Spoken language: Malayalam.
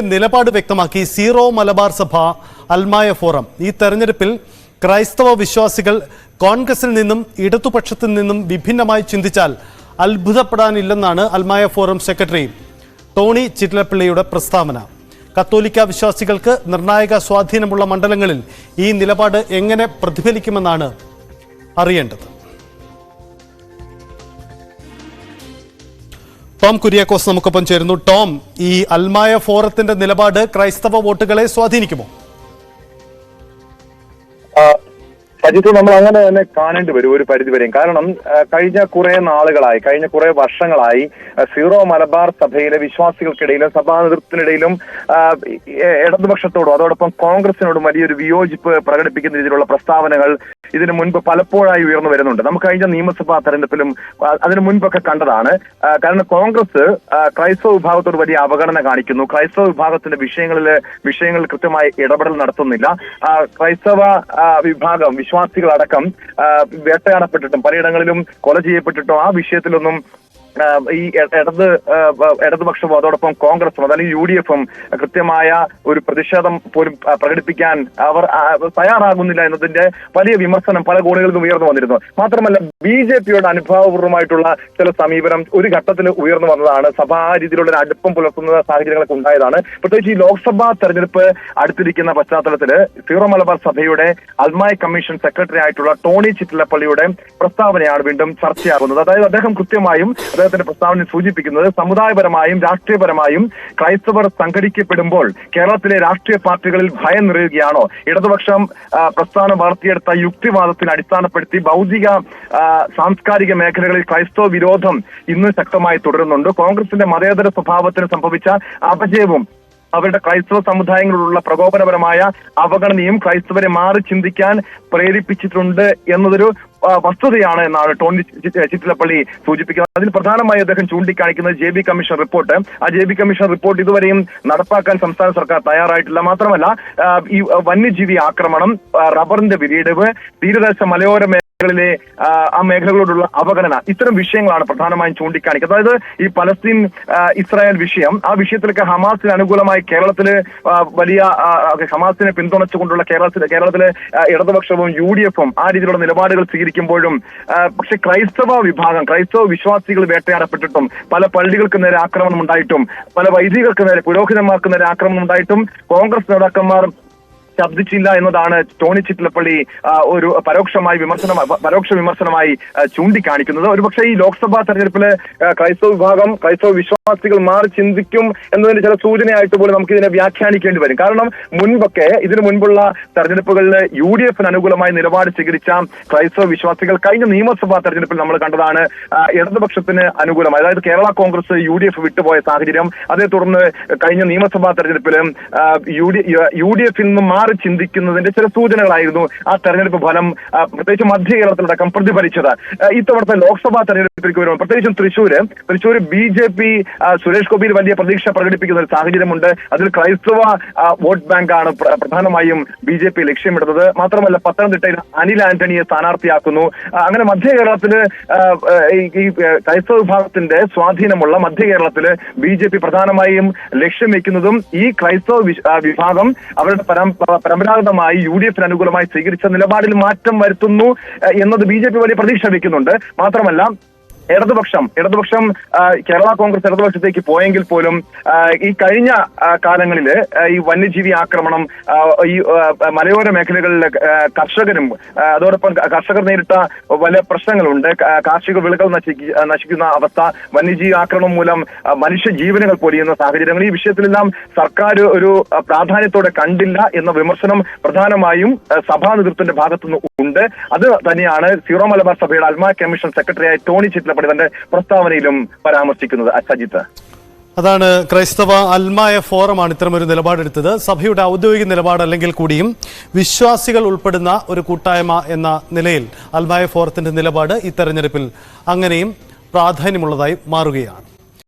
നിലപാട് വ്യക്തമാക്കി സീറോ മലബാർ സഭ അൽമായ ഫോറം. ഈ തെരഞ്ഞെടുപ്പിൽ ക്രൈസ്തവ വിശ്വാസികൾ കോൺഗ്രസിൽ നിന്നും ഇടതുപക്ഷത്തിൽ നിന്നും വിഭിന്നമായി ചിന്തിച്ചാൽ അത്ഭുതപ്പെടാനില്ലെന്നാണ് അൽമായ ഫോറം സെക്രട്ടറി ടോണി ചിറ്റിലപ്പള്ളിയുടെ പ്രസ്താവന. കത്തോലിക്ക വിശ്വാസികൾക്ക് നിർണായക സ്വാധീനമുള്ള മണ്ഡലങ്ങളിൽ ഈ നിലപാട് എങ്ങനെ പ്രതിഫലിക്കുമെന്നാണ് അറിയേണ്ടത്. ടോം കുര്യാക്കോസ് നമുക്കൊപ്പം ചേരുന്നു. ടോം, ഈ അൽമായ ഫോറത്തിന്റെ നിലപാട് ക്രൈസ്തവ വോട്ടുകളെ സ്വാധീനിക്കുമോ? അജിത്ത്, നമ്മൾ അങ്ങനെ തന്നെ കാണേണ്ടി വരും ഒരു പരിധിവരെയും. കാരണം കഴിഞ്ഞ കുറെ നാളുകളായി, കഴിഞ്ഞ കുറെ വർഷങ്ങളായി സീറോ മലബാർ സഭയിലെ വിശ്വാസികൾക്കിടയിലും സഭാ നേതൃത്വത്തിനിടയിലും ഇടതുപക്ഷത്തോടും അതോടൊപ്പം കോൺഗ്രസിനോടും വലിയൊരു വിയോജിപ്പ് പ്രകടിപ്പിക്കുന്ന രീതിയിലുള്ള പ്രസ്താവനകൾ ഇതിനു മുൻപ് പലപ്പോഴായി ഉയർന്നു വരുന്നുണ്ട്. നമുക്ക് കഴിഞ്ഞ നിയമസഭാ തെരഞ്ഞെടുപ്പിലും അതിനു മുൻപൊക്കെ കണ്ടതാണ്. കാരണം കോൺഗ്രസ് ക്രൈസ്തവ വിഭാഗത്തോട് വലിയ അവഗണന കാണിക്കുന്നു. ക്രൈസ്തവ വിഭാഗത്തിന്റെ വിഷയങ്ങളിൽ കൃത്യമായി ഇടപെടൽ നടത്തുന്നില്ല. ക്രൈസ്തവ വിഭാഗം വിശ്വാസികളടക്കം വേട്ടയാടപ്പെട്ടിട്ടും പലയിടങ്ങളിലും കൊല ചെയ്യപ്പെട്ടിട്ടും ആ വിഷയത്തിലൊന്നും ഈ ഇടതുപക്ഷവും അതോടൊപ്പം കോൺഗ്രസും അതല്ലെങ്കിൽ UDF-ഉം കൃത്യമായ ഒരു പ്രതിഷേധം പോലും പ്രകടിപ്പിക്കാൻ അവർ തയ്യാറാകുന്നില്ല എന്നതിന്റെ വലിയ വിമർശനം പല കോണുകളിലും ഉയർന്നു വന്നിരുന്നു. മാത്രമല്ല BJP-യോട് അനുഭാവപൂർവ്വമായിട്ടുള്ള ചില സമീപനം ഒരു ഘട്ടത്തിൽ ഉയർന്നു വന്നതാണ്. സഭ ആ രീതിയിലുള്ള ഒരു അടുപ്പം പുലർത്തുന്ന സാഹചര്യങ്ങളൊക്കെ ഉണ്ടായതാണ്. പ്രത്യേകിച്ച് ഈ ലോക്സഭാ തെരഞ്ഞെടുപ്പ് അടുത്തിരിക്കുന്ന പശ്ചാത്തലത്തിൽ സീറോ മലബാർ സഭയുടെ അൽമായ കമ്മീഷൻ സെക്രട്ടറി ആയിട്ടുള്ള ടോണി ചിറ്റിലപ്പള്ളിയുടെ പ്രസ്താവനയാണ് വീണ്ടും ചർച്ചയാകുന്നത്. അതായത് അദ്ദേഹം കൃത്യമായും അദ്ദേഹത്തിന്റെ പ്രസ്താവനയിൽ സൂചിപ്പിക്കുന്നത് സമുദായപരമായും രാഷ്ട്രീയപരമായും ക്രൈസ്തവർ സംഘടിക്കപ്പെടുമ്പോൾ കേരളത്തിലെ രാഷ്ട്രീയ പാർട്ടികളിൽ ഭയം നിറയുകയാണോ? ഇടതുപക്ഷം പ്രസ്ഥാനം വളർത്തിയെടുത്ത യുക്തിവാദത്തിന് അടിസ്ഥാനപ്പെടുത്തി ഭൗതിക സാംസ്കാരിക മേഖലകളിൽ ക്രൈസ്തവ വിരോധം ഇന്ന് ശക്തമായി തുടരുന്നുണ്ട്. കോൺഗ്രസിന്റെ മതേതര സ്വഭാവത്തിന് സംഭവിച്ച അപജയവും അവരുടെ ക്രൈസ്തവ സമുദായങ്ങളിലുള്ള പ്രകോപനപരമായ അവഗണനയും ക്രൈസ്തവരെ മാറി ചിന്തിക്കാൻ പ്രേരിപ്പിച്ചിട്ടുണ്ട് എന്നതൊരു വസ്തുതയാണ് എന്നാണ് ടോണി ചിറ്റിലപ്പള്ളി സൂചിപ്പിക്കുന്നത്. അതിൽ പ്രധാനമായി അദ്ദേഹം ചൂണ്ടിക്കാണിക്കുന്നത് JB കമ്മീഷൻ റിപ്പോർട്ട്. ആ JB കമ്മീഷൻ റിപ്പോർട്ട് ഇതുവരെയും നടപ്പാക്കാൻ സംസ്ഥാന സർക്കാർ തയ്യാറായിട്ടില്ല. മാത്രമല്ല ഈ വന്യജീവി ആക്രമണം, റബ്ബറിന്റെ വിലയിടിവ്, തീരദേശ മലയോര ിലെ ആ മേഖലകളോടുള്ള അവഗണന, ഇത്തരം വിഷയങ്ങളാണ് പ്രധാനമായും ചൂണ്ടിക്കാണിക്കുന്നത്. അതായത് ഈ പലസ്തീൻ ഇസ്രായേൽ വിഷയം, ആ വിഷയത്തിലൊക്കെ ഹമാസിന് അനുകൂലമായി കേരളത്തില് വലിയ ഹമാസിനെ പിന്തുണച്ചുകൊണ്ടുള്ള കേരളത്തിലെ ഇടതുപക്ഷവും UDF-ഉം ആ രീതിയിലുള്ള നിലപാടുകൾ സ്വീകരിക്കുമ്പോഴും പക്ഷെ ക്രൈസ്തവ വിശ്വാസികൾ വേട്ടയാടപ്പെട്ടിട്ടും പല പള്ളികൾക്ക് നേരെ ആക്രമണം ഉണ്ടായിട്ടും പല വൈദികർക്ക് നേരെ, പുരോഹിതന്മാർക്ക് നേരെ ആക്രമണം ഉണ്ടായിട്ടും കോൺഗ്രസ് നേതാക്കന്മാർ ശബ്ദിച്ചില്ല എന്നതാണ് ടോണി ചിറ്റിലപ്പള്ളി ഒരു പരോക്ഷ വിമർശനമായി ചൂണ്ടിക്കാണിക്കുന്നത്. ഒരുപക്ഷെ ഈ ലോക്സഭാ തെരഞ്ഞെടുപ്പില് ക്രൈസ്തവ വിശ്വാസികൾ മാറി ചിന്തിക്കും എന്നതിന്റെ ചില സൂചനയായിട്ട് പോലും നമുക്ക് ഇതിനെ വ്യാഖ്യാനിക്കേണ്ടി വരും. കാരണം ഇതിനു മുൻപുള്ള തെരഞ്ഞെടുപ്പുകളിൽ UDF-ന് അനുകൂലമായി നിലപാട് സ്വീകരിച്ച ക്രൈസ്തവ വിശ്വാസികൾ കഴിഞ്ഞ നിയമസഭാ തെരഞ്ഞെടുപ്പിൽ നമ്മൾ കണ്ടതാണ് ഇടതുപക്ഷത്തിന് അനുകൂലമായി, അതായത് കേരള കോൺഗ്രസ് UDF വിട്ടുപോയ സാഹചര്യം. അതേ തുടർന്ന് കഴിഞ്ഞ നിയമസഭാ തെരഞ്ഞെടുപ്പിൽ UDF-ൽ നിന്നും ചിന്തിക്കുന്നതിന്റെ ചില സൂചനകളായിരുന്നു ആ തെരഞ്ഞെടുപ്പ് ഫലം പ്രത്യേകിച്ച് മധ്യ കേരളത്തിലടക്കം പ്രതിഫലിച്ചത്. ഇത്തവണത്തെ ലോക്സഭാ തെരഞ്ഞെടുപ്പിലേക്ക് വരുമ്പോൾ പ്രത്യേകിച്ചും തൃശ്ശൂർ BJP സുരേഷ് ഗോപിയിൽ വലിയ പ്രതീക്ഷ പ്രകടിപ്പിക്കുന്ന ഒരു സാഹചര്യമുണ്ട്. അതിൽ ക്രൈസ്തവ വോട്ട് ബാങ്കാണ് പ്രധാനമായും BJP ലക്ഷ്യമിടുന്നത്. മാത്രമല്ല പത്തനംതിട്ടയിൽ അനിൽ ആന്റണിയെ സ്ഥാനാർത്ഥിയാക്കുന്നു. അങ്ങനെ മധ്യ കേരളത്തില് ഈ ക്രൈസ്തവ വിഭാഗത്തിന്റെ സ്വാധീനമുള്ള മധ്യ കേരളത്തില് BJP പ്രധാനമായും ലക്ഷ്യം വെക്കുന്നതും ഈ ക്രൈസ്തവ വിഭാഗം അവരുടെ പരമ്പരാഗതമായി UDF-ന് അനുകൂലമായി സ്വീകരിച്ച നിലപാടിൽ മാറ്റം വരുത്തുന്നു എന്നത് BJP വലിയ പ്രതീക്ഷ വയ്ക്കുന്നുണ്ട്. മാത്രമല്ല ഇടതുപക്ഷം കേരള കോൺഗ്രസ് ഇടതുപക്ഷത്തേക്ക് പോയെങ്കിൽ പോലും ഈ കഴിഞ്ഞ കാലങ്ങളിൽ ഈ വന്യജീവി ആക്രമണം, ഈ മലയോര മേഖലകളിലെ കർഷകരും അതോടൊപ്പം കർഷകർ നേരിട്ട വലിയ പ്രശ്നങ്ങളുണ്ട്. കാർഷിക വിളകൾ നശിക്കുന്ന അവസ്ഥ, വന്യജീവി ആക്രമണം മൂലം മനുഷ്യജീവനുകൾ പൊലിയുന്ന സാഹചര്യങ്ങൾ, ഈ വിഷയത്തിലെല്ലാം സർക്കാർ ഒരു പ്രാധാന്യത്തോടെ കണ്ടില്ല എന്ന വിമർശനം പ്രധാനമായും സഭാ നേതൃത്വത്തിന്റെ ഭാഗത്തുനിന്ന് ഉണ്ട്. അത് തന്നെയാണ് സീറോ മലബാർ സഭയുടെ അൽമായ കമ്മീഷൻ സെക്രട്ടറിയായ ടോണി ചിറ്റിലപ്പള്ളി തന്റെ പ്രസ്താവനയിലും പരാമർശിക്കുന്നത്. അജിത്ത്, അതാണ് ക്രൈസ്തവ അൽമായ ഫോറമാണ് ഇത്തരമൊരു നിലപാടെടുത്തത്. സഭയുടെ ഔദ്യോഗിക നിലപാട് അല്ലെങ്കിൽ കൂടിയും വിശ്വാസികൾ ഉൾപ്പെടുന്ന ഒരു കൂട്ടായ്മ എന്ന നിലയിൽ അൽമായ ഫോറത്തിന്റെ നിലപാട് ഈ തെരഞ്ഞെടുപ്പിൽ അങ്ങനെയും പ്രാധാന്യമുള്ളതായി മാറുകയാണ്.